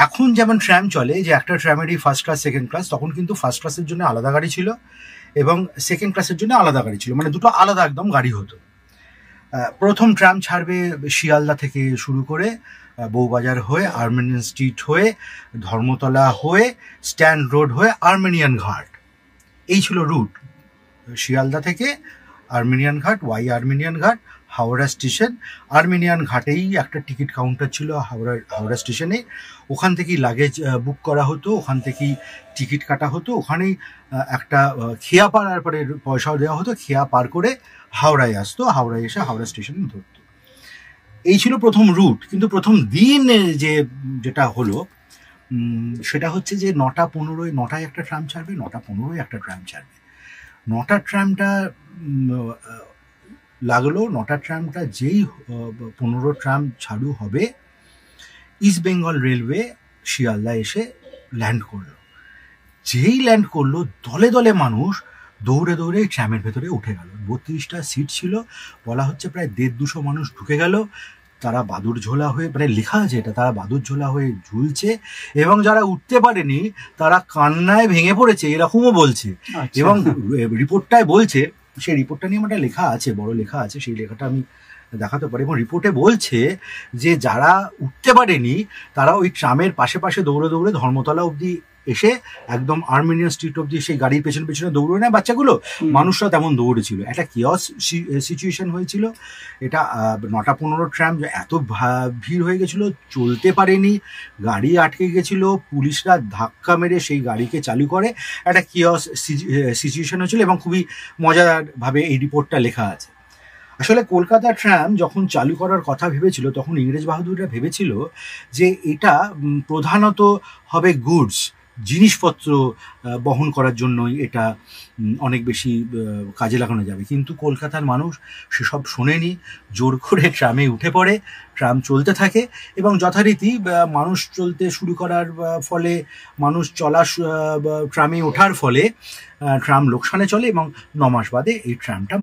এখন যেমন ট্রাম চলে, যে একটা ট্রামেরই ফার্স্ট ক্লাস সেকেন্ড ক্লাস, তখন কিন্তু ফার্স্ট ক্লাসের জন্য আলাদা গাড়ি ছিল এবং সেকেন্ড ক্লাসের জন্য আলাদা গাড়ি ছিল, মানে দুটো আলাদা একদম গাড়ি হতো। প্রথম ট্রাম ছাড়বে শিয়ালদা থেকে শুরু করে বউবাজার হয়ে, আর্মেনিয়ান স্ট্রিট হয়ে, ধর্মতলা হয়ে, স্ট্যান্ড রোড হয়ে আর্মেনিয়ান ঘাট। এই ছিল রুট। শিয়ালদা থেকে আর্মেনিয়ান ঘাট, আর্মেনিয়ান ঘাট, হাওড়া স্টেশন। আর্মেনিয়ান ঘাটেই একটা টিকিট কাউন্টার ছিল হাওড়া স্টেশনে, ওখান থেকেই লাগেজ বুক করা হতো, ওখান থেকেই টিকিট কাটা হতো, ওখানেই একটা খেয়া পার পরে পয়সাও দেওয়া হতো, খেয়া পার করে হাওড়ায় আসতো, হাওড়ায় এসে হাওড়া স্টেশনে ধরতো। এই ছিল প্রথম রুট। কিন্তু প্রথম দিন যেটা হলো সেটা হচ্ছে যে 9:15 9টায় একটা ট্রাম ছাড়বে, 9:15 একটা ট্রাম ছাড়বে। 9টার ট্রামটা লাগলো, 9টার ট্রামটা যেই 15 ট্রাম চালু হবে, ইস্ট বেঙ্গল রেলওয়ে শিয়ালদা এসে ল্যান্ড করলো। যেই ল্যান্ড করলো, দলে দলে মানুষ দৌড়ে দৌড়ে ট্রামের ভেতরে উঠে গেল। 32টা সিট ছিল, বলা হচ্ছে প্রায় 150 মানুষ ঢুকে গেল। তারা বাদুর ঝোলা হয়ে, মানে লেখা আছে এটা, তারা বাদুর ঝোলা হয়ে ঝুলছে, এবং যারা উঠতে পারেনি তারা কান্নায় ভেঙে পড়েছে, এরকমও বলছে। এবং রিপোর্টটায় বলছে, সেই রিপোর্টটা নিয়ে আমার লেখা আছে, বড় লেখা আছে, সেই লেখাটা আমি দেখাতে পারি। এবং রিপোর্টে বলছে যে যারা উঠতে পারেনি তারা ওই ট্রামের পাশে পাশে দৌড়ে দৌড়ে ধর্মতলা অবধি এসে একদম আর্মেনিয়ান স্ট্রিট অবধি সেই গাড়ির পেছনে পেছনে দৌড়ে নেয় বাচ্চাগুলো, মানুষরা তেমন দৌড়েছিল। একটা কিয়স সিচুয়েশন হয়েছিল এটা। 9:15 ট্রাম এত ভিড় হয়ে গেছিল, চলতে পারেনি, গাড়ি আটকে গেছিল, পুলিশরা ধাক্কা মেরে সেই গাড়িকে চালু করে। একটা কিয়স সিচুয়েশন হয়েছিল এবং খুবই মজাদারভাবে এই রিপোর্টটা লেখা আছে। আসলে কলকাতা ট্রাম যখন চালু করার কথা ভেবেছিল, তখন ইংরেজ বাহাদুররা ভেবেছিল যে এটা প্রধানত হবে গুডস, জিনিসপত্র বহন করার জন্যই এটা অনেক বেশি কাজে লাগানো যাবে। কিন্তু কলকাতার মানুষ সেসব শোনেনি, জোর করে ট্রামে উঠে পড়ে, ট্রাম চলতে থাকে এবং যথারীতি মানুষ চলতে শুরু করার ফলে, মানুষ ট্রামে ওঠার ফলে ট্রাম লোকসানে চলে এবং 9 মাস বাদে এই ট্রামটা